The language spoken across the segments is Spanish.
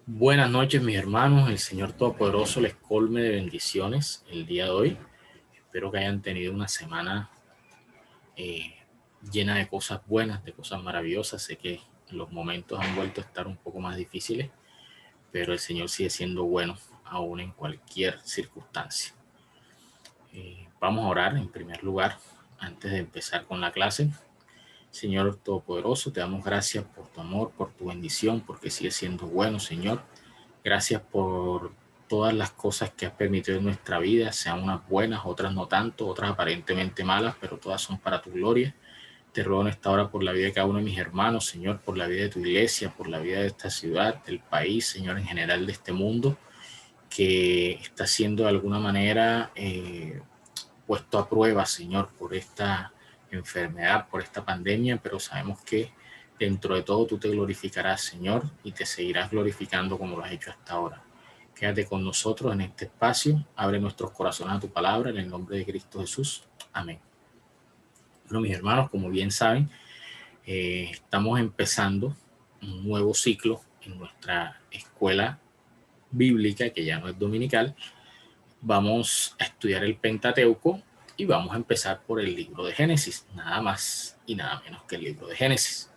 Buenas noches, mis hermanos. El Señor Todopoderoso les colme de bendiciones el día de hoy. Espero que hayan tenido una semana eh, llena de cosas buenas, de cosas maravillosas. Sé que los momentos han vuelto a estar un poco más difíciles, pero el Señor sigue siendo bueno aún en cualquier circunstancia. Vamos a orar en primer lugar antes de empezar con la clase. Señor Todopoderoso, te damos gracias por tu amor, por tu bendición, porque sigue siendo bueno, Señor. Gracias por todas las cosas que has permitido en nuestra vida, sean unas buenas, otras no tanto, otras aparentemente malas, pero todas son para tu gloria. Te ruego en esta hora por la vida de cada uno de mis hermanos, Señor, por la vida de tu iglesia, por la vida de esta ciudad, del país, Señor, en general de este mundo, que está siendo de alguna manera puesto a prueba, Señor, por esta enfermedad, por esta pandemia, pero sabemos que dentro de todo tú te glorificarás, Señor, y te seguirás glorificando como lo has hecho hasta ahora. Quédate con nosotros en este espacio, abre nuestros corazones a tu palabra, en el nombre de Cristo Jesús. Amén. Bueno, mis hermanos, como bien saben, estamos empezando un nuevo ciclo en nuestra escuela bíblica, que ya no es dominical. Vamos a estudiar el Pentateuco y vamos a empezar por el libro de Génesis, nada más y nada menos que el libro de Génesis.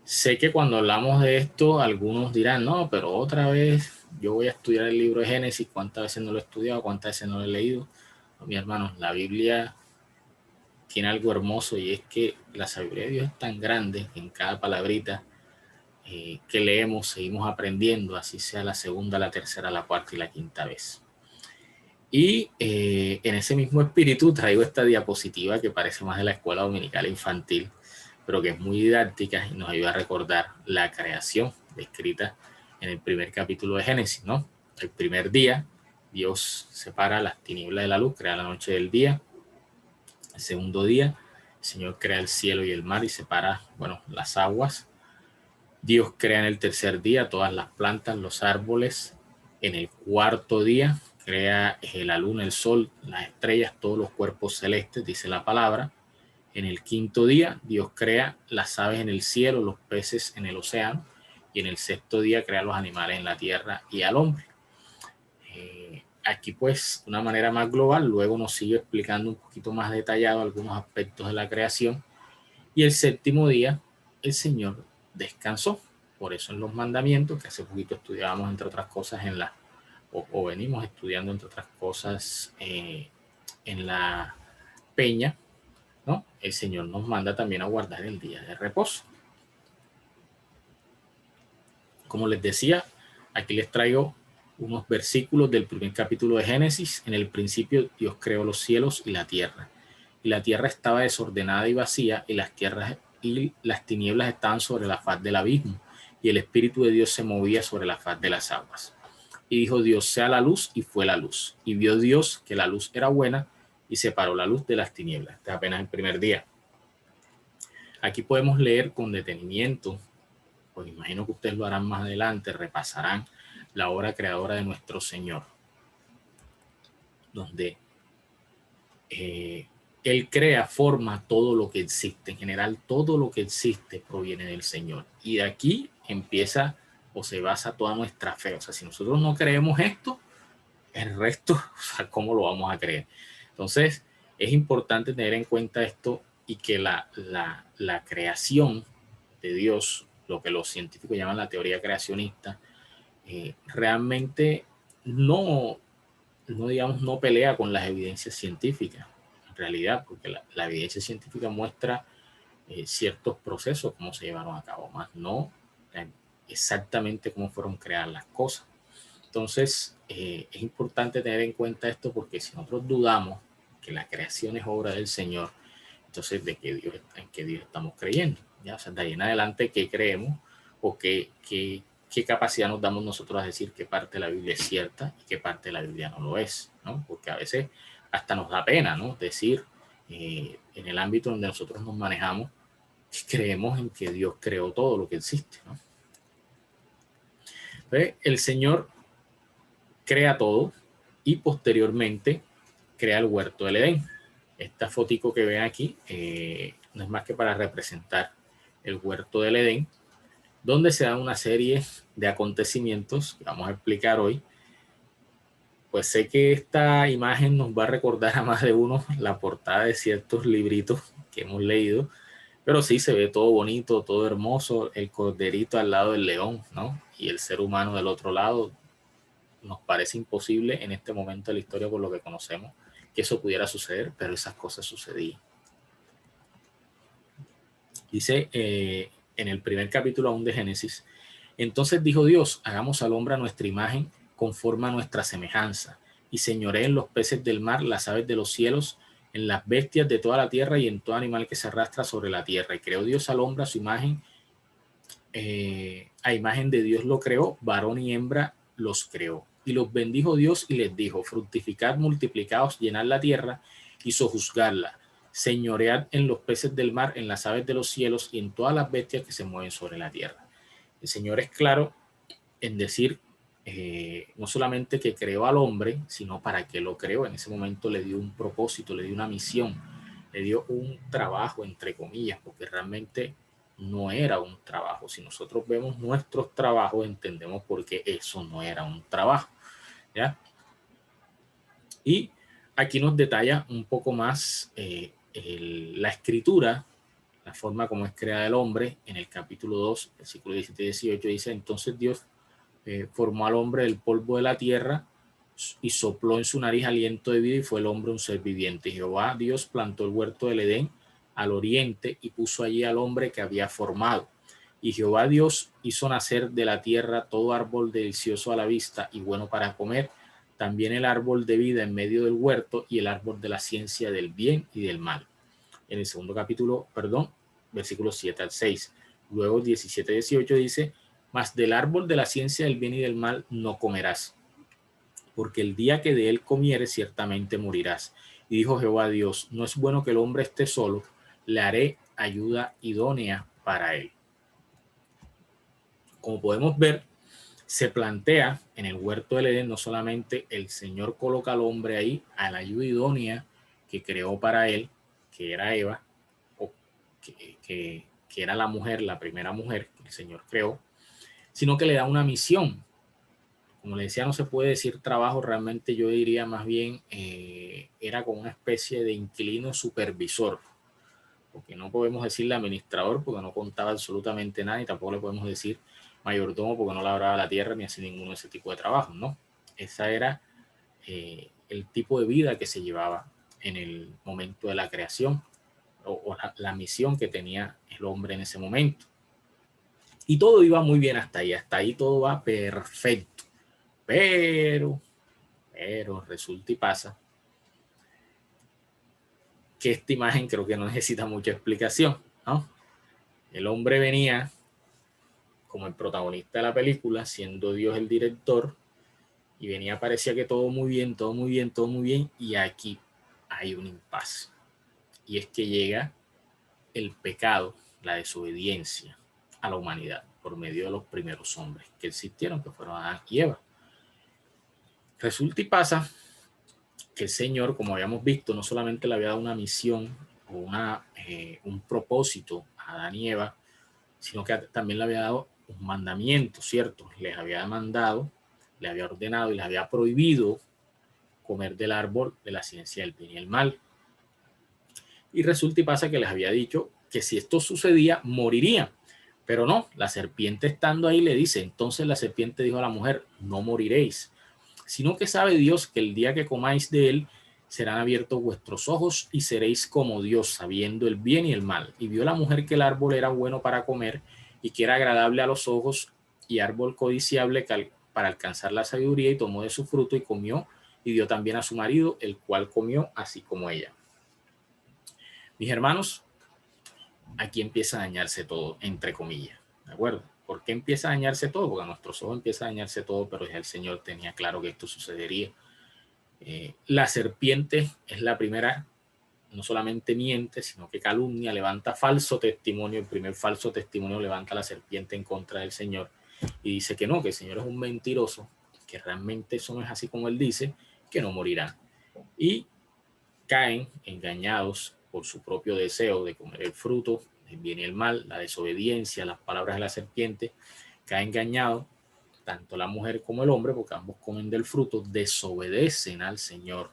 Sé que cuando hablamos de esto, algunos dirán, no, pero otra vez yo voy a estudiar el libro de Génesis, ¿cuántas veces no lo he estudiado? ¿Cuántas veces no lo he leído? No, mi hermano, la Biblia tiene algo hermoso y es que la sabiduría de Dios es tan grande que en cada palabrita que leemos seguimos aprendiendo, así sea la segunda, la tercera, la cuarta y la quinta vez. Y en ese mismo espíritu traigo esta diapositiva que parece más de la escuela dominical infantil, pero que es muy didáctica y nos ayuda a recordar la creación descrita en el primer capítulo de Génesis, ¿no? El primer día, Dios separa las tinieblas de la luz, crea la noche del día. El segundo día, el Señor crea el cielo y el mar y separa, bueno, las aguas. Dios crea en el tercer día todas las plantas, los árboles. En el cuarto día crea la luna, el sol, las estrellas, todos los cuerpos celestes, dice la palabra. En el quinto día Dios crea las aves en el cielo, los peces en el océano. Y en el sexto día crea los animales en la tierra y al hombre. Aquí pues de una manera más global, luego nos sigue explicando un poquito más detallado algunos aspectos de la creación. Y el séptimo día el Señor descansó. Por eso en los mandamientos, que hace poquito estudiábamos entre otras cosas o venimos estudiando entre otras cosas en la peña, ¿no? El Señor nos manda también a guardar el día de reposo. Como les decía, aquí les traigo unos versículos del primer capítulo de Génesis. En el principio Dios creó los cielos y la tierra. Y la tierra estaba desordenada y vacía, y las tinieblas estaban sobre la faz del abismo, y el Espíritu de Dios se movía sobre la faz de las aguas. Y dijo Dios, sea la luz, y fue la luz. Y vio Dios que la luz era buena, y separó la luz de las tinieblas. Este es apenas el primer día. Aquí podemos leer con detenimiento, pues imagino que ustedes lo harán más adelante, repasarán la obra creadora de nuestro Señor, donde Él crea, forma todo lo que existe. En general, todo lo que existe proviene del Señor. Y de aquí empieza o se basa toda nuestra fe. O sea, si nosotros no creemos esto, el resto, o sea, ¿cómo lo vamos a creer? Entonces, es importante tener en cuenta esto y que la creación de Dios, lo que los científicos llaman la teoría creacionista, realmente no, no, digamos, no pelea con las evidencias científicas, en realidad, porque la evidencia científica muestra ciertos procesos, cómo se llevaron a cabo, más no exactamente cómo fueron creadas las cosas. Entonces, es importante tener en cuenta esto porque si nosotros dudamos que la creación es obra del Señor, entonces en qué Dios estamos creyendo. ¿Ya? O sea, de ahí en adelante, ¿qué creemos o qué capacidad nos damos nosotros a decir qué parte de la Biblia es cierta y qué parte de la Biblia no lo es? ¿No? Porque a veces hasta nos da pena, ¿no? Decir en el ámbito donde nosotros nos manejamos, creemos en que Dios creó todo lo que existe, ¿no? Entonces, el Señor crea todo y posteriormente crea el huerto del Edén. Esta fotico que ven aquí no es más que para representar el huerto del Edén, donde se da una serie de acontecimientos que vamos a explicar hoy. Pues sé que esta imagen nos va a recordar a más de uno la portada de ciertos libritos que hemos leído, pero sí se ve todo bonito, todo hermoso, el corderito al lado del león, ¿no? Y el ser humano del otro lado. Nos parece imposible en este momento de la historia, por lo que conocemos, que eso pudiera suceder, pero esas cosas sucedían. Dice en el primer capítulo aún de Génesis: entonces dijo Dios, hagamos al hombre a nuestra imagen, conforme a nuestra semejanza, y señoree en los peces del mar, las aves de los cielos, en las bestias de toda la tierra y en todo animal que se arrastra sobre la tierra. Y creó Dios al hombre a su imagen, a imagen de Dios lo creó, varón y hembra los creó. Y los bendijo Dios y les dijo: fructificad, multiplicaos, llenad la tierra y sojuzgadla, señoread en los peces del mar, en las aves de los cielos y en todas las bestias que se mueven sobre la tierra. El Señor es claro en decir no solamente que creó al hombre, sino para qué lo creó. En ese momento le dio un propósito, le dio una misión, le dio un trabajo, entre comillas, porque realmente no era un trabajo. Si nosotros vemos nuestros trabajos, entendemos por qué eso no era un trabajo, ¿ya? Y aquí nos detalla un poco más la escritura, la forma como es creada el hombre. En el capítulo 2, versículo 17 y 18 dice: entonces Dios formó al hombre del polvo de la tierra y sopló en su nariz aliento de vida, y fue el hombre un ser viviente. Y Jehová Dios plantó el huerto del Edén al oriente y puso allí al hombre que había formado. Y Jehová Dios hizo nacer de la tierra todo árbol delicioso a la vista y bueno para comer, también el árbol de vida en medio del huerto y el árbol de la ciencia del bien y del mal. En el segundo capítulo, versículos 7 al 6. Luego 17-18 dice: mas del árbol de la ciencia del bien y del mal no comerás, porque el día que de él comieres ciertamente morirás. Y dijo Jehová Dios: no es bueno que el hombre esté solo, le haré ayuda idónea para él. Como podemos ver, se plantea en el huerto del Edén, no solamente el Señor coloca al hombre ahí, a la ayuda idónea que creó para él, que era Eva, o que era la mujer, la primera mujer que el Señor creó, sino que le da una misión. Como le decía, no se puede decir trabajo, realmente yo diría más bien era como una especie de inquilino supervisor, porque no podemos decirle administrador porque no contaba absolutamente nada, y tampoco le podemos decir mayordomo porque no labraba la tierra ni hacía ninguno de ese tipo de trabajos, ¿no? Esa era el tipo de vida que se llevaba en el momento de la creación, o la misión que tenía el hombre en ese momento. Y todo iba muy bien hasta ahí todo va perfecto. Pero resulta y pasa que esta imagen creo que no necesita mucha explicación, ¿no? El hombre venía como el protagonista de la película, siendo Dios el director, y venía, parecía que todo muy bien, todo muy bien, todo muy bien, y aquí hay un impasse. Y es que llega el pecado, la desobediencia a la humanidad por medio de los primeros hombres que existieron, que fueron Adán y Eva. Resulta y pasa que el Señor, como habíamos visto, no solamente le había dado una misión o un propósito a Adán y Eva, sino que también le había dado un mandamiento, ¿cierto? Les había mandado, le había ordenado y les había prohibido comer del árbol de la ciencia del bien y el mal. Y resulta y pasa que les había dicho que si esto sucedía, morirían. Pero no, la serpiente estando ahí le dice, entonces la serpiente dijo a la mujer: no moriréis, sino que sabe Dios que el día que comáis de él, serán abiertos vuestros ojos y seréis como Dios, sabiendo el bien y el mal. Y vio la mujer que el árbol era bueno para comer y que era agradable a los ojos y árbol codiciable para alcanzar la sabiduría, y tomó de su fruto y comió, y dio también a su marido, el cual comió así como ella. Mis hermanos, aquí empieza a dañarse todo, entre comillas, ¿de acuerdo? ¿Por qué empieza a dañarse todo? Porque a nuestros ojos empieza a dañarse todo, pero ya el Señor tenía claro que esto sucedería. La serpiente es la primera, no solamente miente, sino que calumnia, levanta falso testimonio. El primer falso testimonio levanta la serpiente en contra del Señor y dice que no, que el Señor es un mentiroso, que realmente eso no es así como él dice, que no morirán. Y caen engañados por su propio deseo de comer el fruto el bien y el mal, la desobediencia, las palabras de la serpiente, que ha engañado tanto la mujer como el hombre, porque ambos comen del fruto, desobedecen al Señor,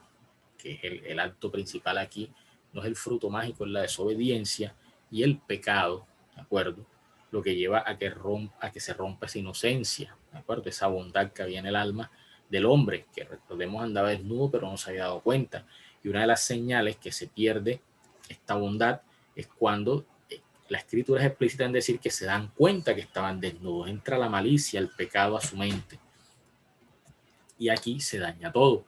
que es el acto principal aquí, no es el fruto mágico, es la desobediencia y el pecado, ¿de acuerdo? Lo que lleva a que se rompa esa inocencia, ¿de acuerdo? Esa bondad que había en el alma del hombre, que recordemos andaba desnudo pero no se había dado cuenta. Y una de las señales que se pierde esta bondad es cuando la escritura es explícita en decir que se dan cuenta que estaban desnudos, entra la malicia, el pecado a su mente. Y aquí se daña todo.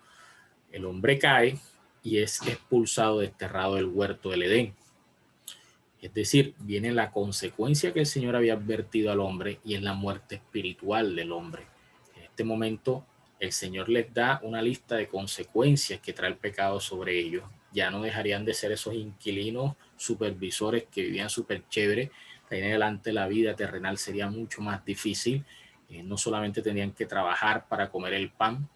El hombre cae y es expulsado, desterrado del huerto del Edén. Es decir, viene la consecuencia que el Señor había advertido al hombre y es la muerte espiritual del hombre. En este momento, el Señor les da una lista de consecuencias que trae el pecado sobre ellos. Ya no dejarían de ser esos inquilinos supervisores que vivían súper chévere. De ahí en adelante la vida terrenal sería mucho más difícil. No solamente tendrían que trabajar para comer el pan,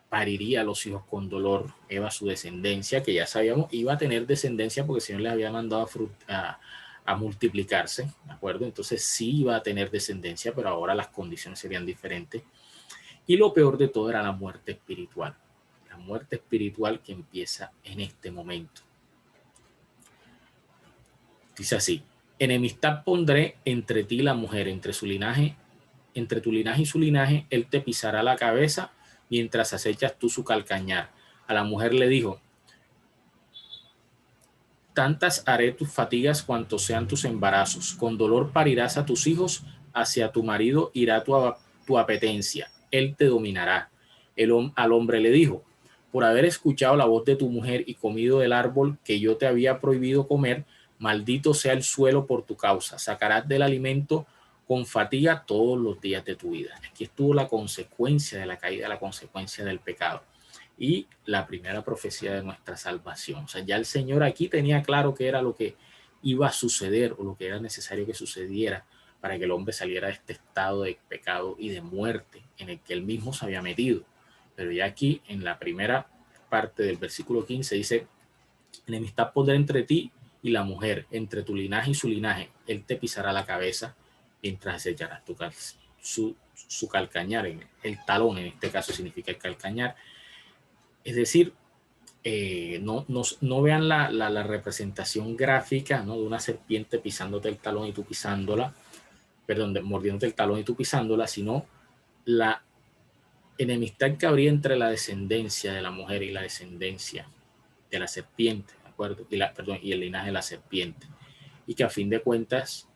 pariría a los hijos con dolor. Eva, su descendencia, que ya sabíamos iba a tener descendencia porque el Señor les había mandado a multiplicarse, ¿de acuerdo? Entonces sí iba a tener descendencia, pero ahora las condiciones serían diferentes. Y lo peor de todo era la muerte espiritual. La muerte espiritual que empieza en este momento. Dice así: enemistad pondré entre ti y la mujer, entre tu linaje y su linaje, él te pisará la cabeza mientras acechas tú su calcañar. A la mujer le dijo: tantas haré tus fatigas cuantos sean tus embarazos. Con dolor parirás a tus hijos, hacia tu marido irá tu apetencia. Él te dominará. Al hombre le dijo: por haber escuchado la voz de tu mujer y comido del árbol que yo te había prohibido comer, maldito sea el suelo por tu causa. Sacarás del alimento con fatiga todos los días de tu vida. Aquí estuvo la consecuencia de la caída, la consecuencia del pecado y la primera profecía de nuestra salvación. O sea, ya el Señor aquí tenía claro qué era lo que iba a suceder o lo que era necesario que sucediera para que el hombre saliera de este estado de pecado y de muerte en el que él mismo se había metido. Pero ya aquí en la primera parte del versículo 15 dice: enemistad pondré entre ti y la mujer, entre tu linaje y su linaje. Él te pisará la cabeza mientras acecharás su calcañar. El talón en este caso significa el calcañar. Es decir, no vean la representación gráfica, ¿no?, de una serpiente pisándote el talón y tú pisándola, perdón, mordiéndote el talón y tú pisándola, sino la enemistad que habría entre la descendencia de la mujer y la descendencia de la serpiente, ¿de acuerdo? Y el linaje de la serpiente. Y que a fin de cuentas,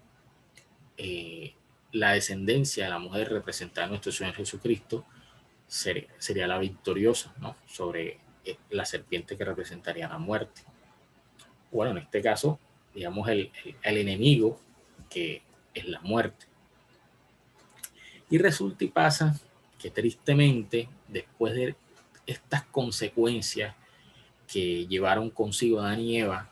la descendencia de la mujer representada en nuestro Señor Jesucristo sería la victoriosa, ¿no?, sobre la serpiente que representaría la muerte. Bueno, en este caso, digamos, el enemigo, que es la muerte. Y resulta y pasa que tristemente, después de estas consecuencias que llevaron consigo a Adán y Eva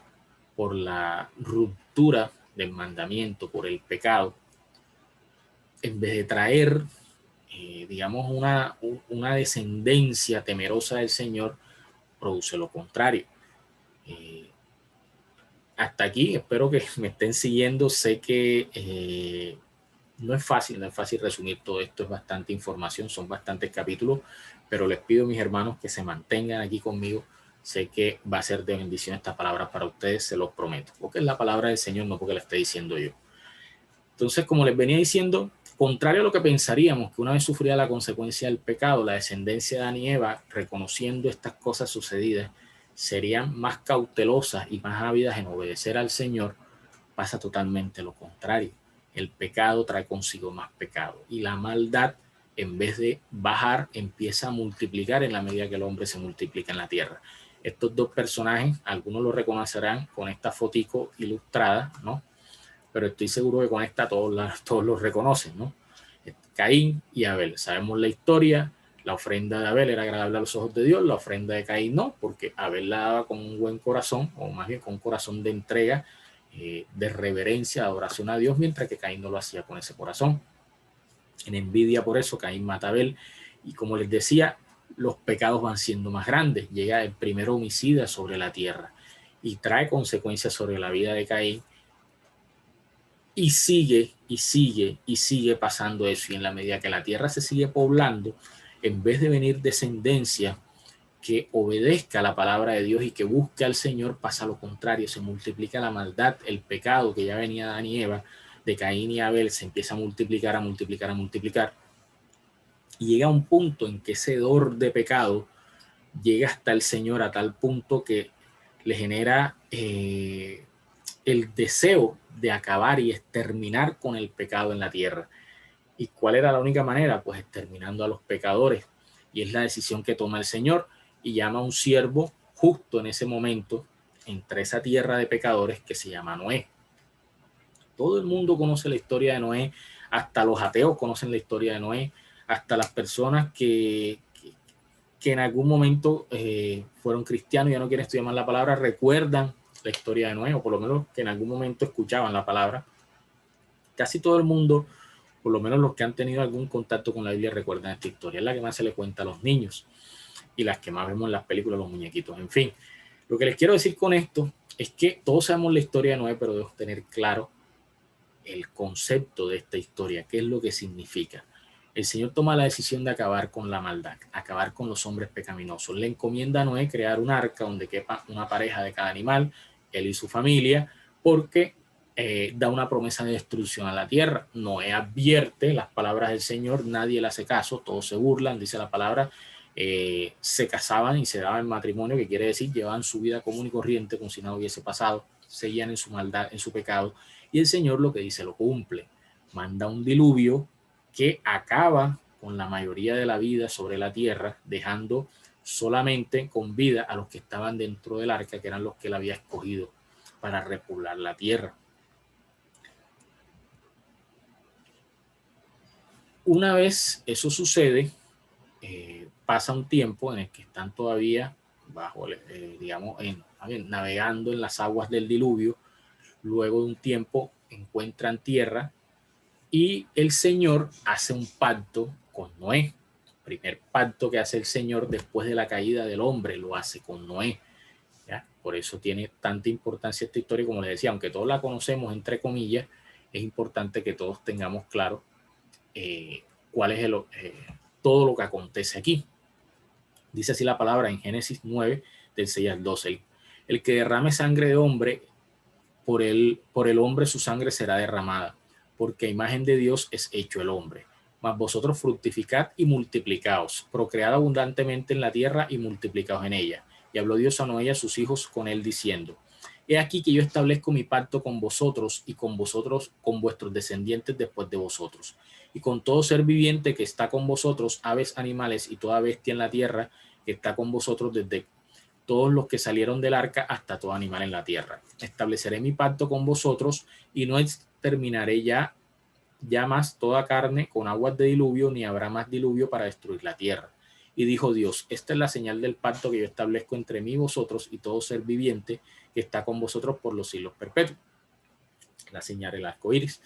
por la ruptura del mandamiento, por el pecado, en vez de traer, digamos, una descendencia temerosa del Señor, produce lo contrario. Hasta aquí, espero que me estén siguiendo. Sé que no es fácil resumir todo esto, es bastante información, son bastantes capítulos, pero les pido, mis hermanos, que se mantengan aquí conmigo. Sé que va a ser de bendición esta palabra para ustedes, se los prometo, porque es la palabra del Señor, no porque la esté diciendo yo. Entonces, como les venía diciendo, contrario a lo que pensaríamos, que una vez sufría la consecuencia del pecado, la descendencia de Adán y Eva, reconociendo estas cosas sucedidas, serían más cautelosas y más ávidas en obedecer al Señor. Pasa totalmente lo contrario. El pecado trae consigo más pecado y la maldad, en vez de bajar, empieza a multiplicar en la medida que el hombre se multiplica en la tierra. Estos dos personajes, algunos lo reconocerán con esta fotico ilustrada, ¿no?, pero estoy seguro que con esta todos los reconocen, ¿no? Caín y Abel. Sabemos la historia. La ofrenda de Abel era agradable a los ojos de Dios, la ofrenda de Caín no, porque Abel la daba con un buen corazón, o más bien con un corazón de entrega, de reverencia, de adoración a Dios, mientras que Caín no lo hacía con ese corazón. En envidia por eso, Caín mata a Abel, y como les decía, los pecados van siendo más grandes. Llega el primer homicida sobre la tierra y trae consecuencias sobre la vida de Caín, Y sigue, y sigue, y sigue pasando eso. Y en la medida que la tierra se sigue poblando, en vez de venir descendencia que obedezca la palabra de Dios y que busque al Señor, pasa lo contrario, se multiplica la maldad, el pecado que ya venía de Adán y Eva, de Caín y Abel, se empieza a multiplicar, a multiplicar, a multiplicar. Y llega un punto en que ese hedor de pecado llega hasta el Señor a tal punto que le genera el deseo de acabar y exterminar con el pecado en la tierra. ¿Y cuál era la única manera? Pues exterminando a los pecadores. Y es la decisión que toma el Señor y llama a un siervo justo en ese momento entre esa tierra de pecadores que se llama Noé. Todo el mundo conoce la historia de Noé, hasta los ateos conocen la historia de Noé, hasta las personas que en algún momento fueron cristianos y ya no quieren estudiar más la palabra, recuerdan la historia de Noé, o por lo menos que en algún momento escuchaban la palabra. Casi todo el mundo, por lo menos los que han tenido algún contacto con la Biblia, recuerdan esta historia. Es la que más se le cuenta a los niños y las que más vemos en las películas, los muñequitos. En fin, lo que les quiero decir con esto es que todos sabemos la historia de Noé, pero debemos tener claro el concepto de esta historia, qué es lo que significa. El Señor toma la decisión de acabar con la maldad, acabar con los hombres pecaminosos. Le encomienda a Noé crear un arca donde quepa una pareja de cada animal, él y su familia, porque da una promesa de destrucción a la tierra. Noé advierte las palabras del Señor, nadie le hace caso, todos se burlan, dice la palabra, se casaban y se daban matrimonio, que quiere decir llevaban su vida común y corriente como si nada hubiese pasado, seguían en su maldad, en su pecado, y el Señor lo que dice lo cumple, manda un diluvio que acaba con la mayoría de la vida sobre la tierra, dejando solamente con vida a los que estaban dentro del arca, que eran los que él había escogido para repoblar la tierra. Una vez eso sucede, pasa un tiempo en el que están todavía bajo, digamos, navegando en las aguas del diluvio. Luego de un tiempo encuentran tierra y el Señor hace un pacto con Noé. El primer pacto que hace el Señor después de la caída del hombre lo hace con Noé. ¿Ya? Por eso tiene tanta importancia esta historia, como les decía, aunque todos la conocemos entre comillas, es importante que todos tengamos claro cuál es todo lo que acontece aquí. Dice así la palabra en Génesis 9, del 6 al 12. El que derrame sangre de hombre, por el hombre su sangre será derramada, porque a imagen de Dios es hecho el hombre. Mas vosotros fructificad y multiplicaos, procread abundantemente en la tierra y multiplicaos en ella. Y habló Dios a Noé y a sus hijos con él diciendo: He aquí que yo establezco mi pacto con vosotros y con vosotros, con vuestros descendientes después de vosotros, y con todo ser viviente que está con vosotros, aves, animales y toda bestia en la tierra que está con vosotros, desde todos los que salieron del arca hasta todo animal en la tierra. Estableceré mi pacto con vosotros y no exterminaré ya más toda carne con aguas de diluvio, ni habrá más diluvio para destruir la tierra. Y dijo Dios: esta es la señal del pacto que yo establezco entre mí y vosotros y todo ser viviente que está con vosotros por los siglos perpetuos. La señal del arco iris,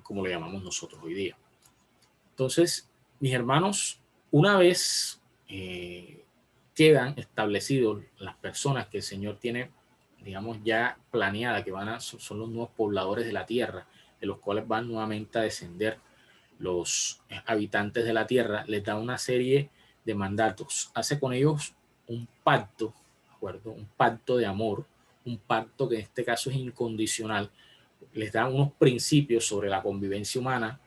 como lo llamamos nosotros hoy día. Entonces, mis hermanos, una vez quedan establecidos las personas que el Señor tiene, digamos, ya planeada, que son los nuevos pobladores de la tierra, de los cuales van nuevamente a descender los habitantes de la tierra, les da una serie de mandatos, hace con ellos un pacto, ¿de acuerdo? Un pacto de amor, un pacto que en este caso es incondicional, les da unos principios sobre la convivencia humana,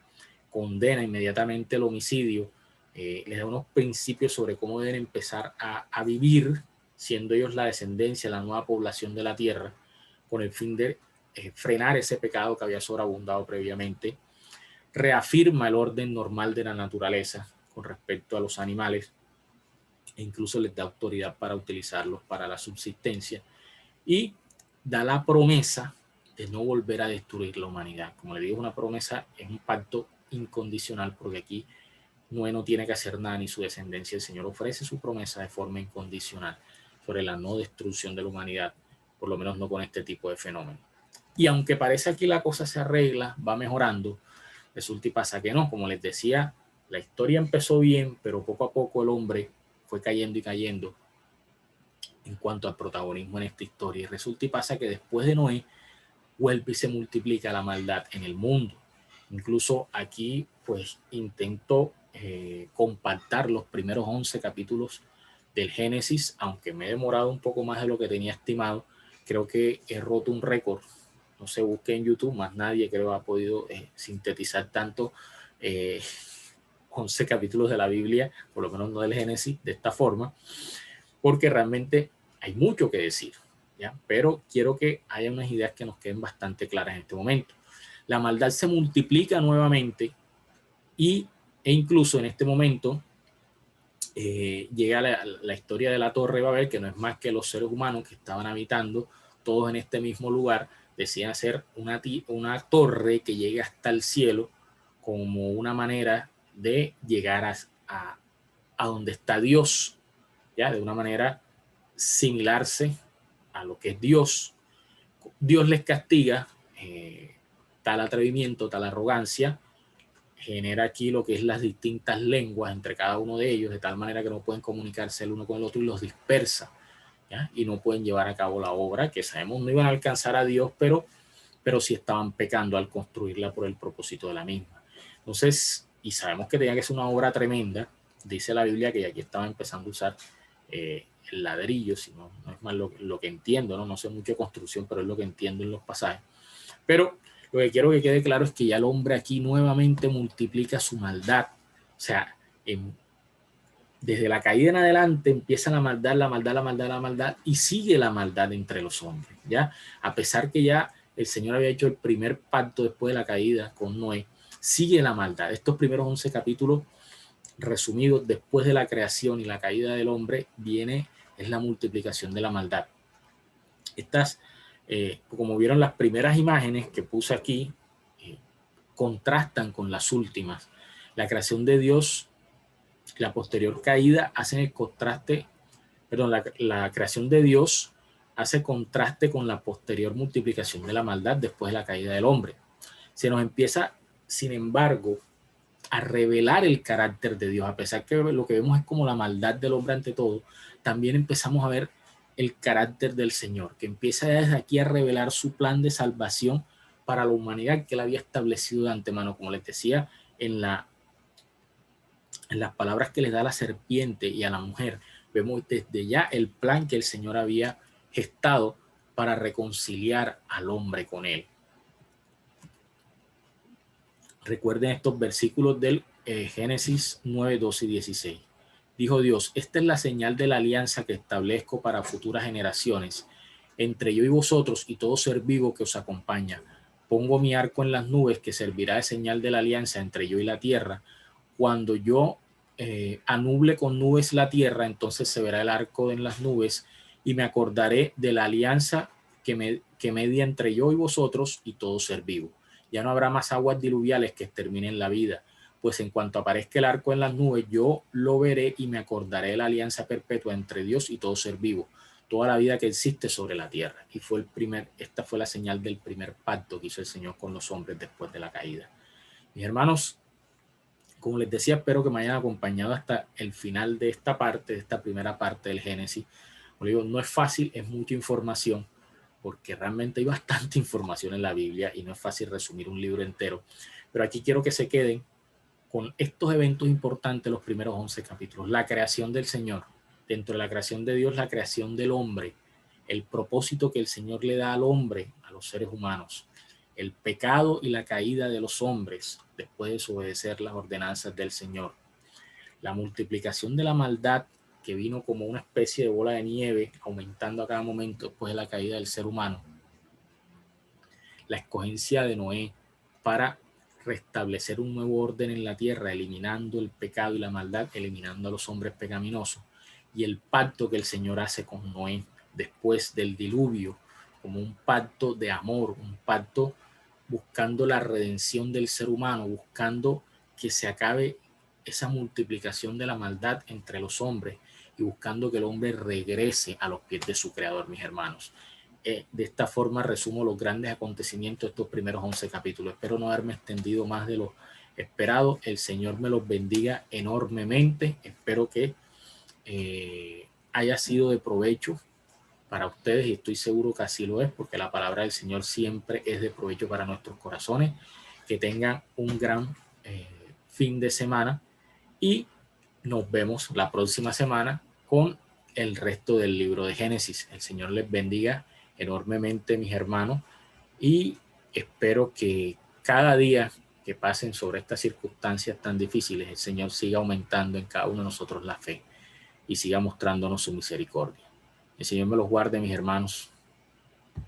condena inmediatamente el homicidio, les da unos principios sobre cómo deben empezar a vivir, siendo ellos la descendencia, la nueva población de la tierra, con el fin de frenar ese pecado que había sobreabundado previamente. Reafirma el orden normal de la naturaleza con respecto a los animales e incluso les da autoridad para utilizarlos para la subsistencia y da la promesa de no volver a destruir la humanidad. Como le digo, una promesa es un pacto incondicional, porque aquí Noé no tiene que hacer nada ni su descendencia. El Señor ofrece su promesa de forma incondicional sobre la no destrucción de la humanidad, por lo menos no con este tipo de fenómeno. Y aunque parece aquí la cosa se arregla, va mejorando, resulta y pasa que no. Como les decía, la historia empezó bien, pero poco a poco el hombre fue cayendo y cayendo en cuanto al protagonismo en esta historia. Y resulta y pasa que después de Noé vuelve y se multiplica la maldad en el mundo. Incluso aquí pues intento compactar los primeros 11 capítulos del Génesis, aunque me he demorado un poco más de lo que tenía estimado. Creo que he roto un récord. No se busque en YouTube, más nadie creo ha podido sintetizar tanto 11 capítulos de la Biblia, por lo menos no del Génesis, de esta forma, porque realmente hay mucho que decir, ¿ya? Pero quiero que haya unas ideas que nos queden bastante claras en este momento. La maldad se multiplica nuevamente e incluso en este momento llega la historia de la Torre de Babel, que no es más que los seres humanos que estaban habitando todos en este mismo lugar, decían hacer una torre que llegue hasta el cielo como una manera de llegar a donde está Dios, ¿ya? De una manera similarse a lo que es Dios. Dios les castiga tal atrevimiento, tal arrogancia, genera aquí lo que es las distintas lenguas entre cada uno de ellos, de tal manera que no pueden comunicarse el uno con el otro y los dispersa, ¿ya? Y no pueden llevar a cabo la obra, que sabemos no iban a alcanzar a Dios, pero sí estaban pecando al construirla por el propósito de la misma. Entonces, y sabemos que tenía que ser una obra tremenda, dice la Biblia que aquí estaba empezando a usar el ladrillo, si no es más lo que entiendo, ¿no? No sé mucho de construcción, pero es lo que entiendo en los pasajes. Pero lo que quiero que quede claro es que ya el hombre aquí nuevamente multiplica su maldad. O sea, desde la caída en adelante empieza la maldad, la maldad, la maldad, la maldad, y sigue la maldad entre los hombres, ¿ya? A pesar que ya el Señor había hecho el primer pacto después de la caída con Noé, sigue la maldad. Estos primeros 11 capítulos resumidos después de la creación y la caída del hombre, es la multiplicación de la maldad. Estas, como vieron las primeras imágenes que puse aquí, contrastan con las últimas. La creación de Dios, la posterior caída, hacen el contraste, perdón, la creación de Dios hace contraste con la posterior multiplicación de la maldad después de la caída del hombre. Se nos empieza, sin embargo, a revelar el carácter de Dios, a pesar que lo que vemos es como la maldad del hombre ante todo, también empezamos a ver el carácter del Señor, que empieza desde aquí a revelar su plan de salvación para la humanidad que él había establecido de antemano, como les decía, en las palabras que les da a la serpiente y a la mujer. Vemos desde ya el plan que el Señor había gestado para reconciliar al hombre con él. Recuerden estos versículos del Génesis 9, 12 y 16. Dijo Dios, esta es la señal de la alianza que establezco para futuras generaciones, entre yo y vosotros y todo ser vivo que os acompaña. Pongo mi arco en las nubes que servirá de señal de la alianza entre yo y la tierra. Cuando yo anuble con nubes la tierra, entonces se verá el arco en las nubes y me acordaré de la alianza que media entre yo y vosotros y todo ser vivo. Ya no habrá más aguas diluviales que exterminen la vida, pues en cuanto aparezca el arco en las nubes, yo lo veré y me acordaré de la alianza perpetua entre Dios y todo ser vivo, toda la vida que existe sobre la tierra. Y esta fue la señal del primer pacto que hizo el Señor con los hombres después de la caída. Mis hermanos, como les decía, espero que me hayan acompañado hasta el final de esta parte, de esta primera parte del Génesis. Como digo, no es fácil, es mucha información, porque realmente hay bastante información en la Biblia y no es fácil resumir un libro entero. Pero aquí quiero que se queden con estos eventos importantes, los primeros 11 capítulos. La creación del Señor, dentro de la creación de Dios, la creación del hombre, el propósito que el Señor le da al hombre, a los seres humanos, el pecado y la caída de los hombres después de desobedecer las ordenanzas del Señor, la multiplicación de la maldad que vino como una especie de bola de nieve, aumentando a cada momento después de la caída del ser humano, la escogencia de Noé para restablecer un nuevo orden en la tierra, eliminando el pecado y la maldad, eliminando a los hombres pecaminosos, y el pacto que el Señor hace con Noé después del diluvio, como un pacto de amor, un pacto buscando la redención del ser humano, buscando que se acabe esa multiplicación de la maldad entre los hombres y buscando que el hombre regrese a los pies de su creador, mis hermanos. De esta forma resumo los grandes acontecimientos de estos primeros 11 capítulos. Espero no haberme extendido más de lo esperado. El Señor me los bendiga enormemente. Espero que haya sido de provecho para ustedes y estoy seguro que así lo es porque la palabra del Señor siempre es de provecho para nuestros corazones. Que tengan un gran fin de semana y nos vemos la próxima semana con el resto del libro de Génesis. El Señor les bendiga enormemente, mis hermanos, y espero que cada día que pasen sobre estas circunstancias tan difíciles, el Señor siga aumentando en cada uno de nosotros la fe y siga mostrándonos su misericordia. El Señor me los guarde, mis hermanos.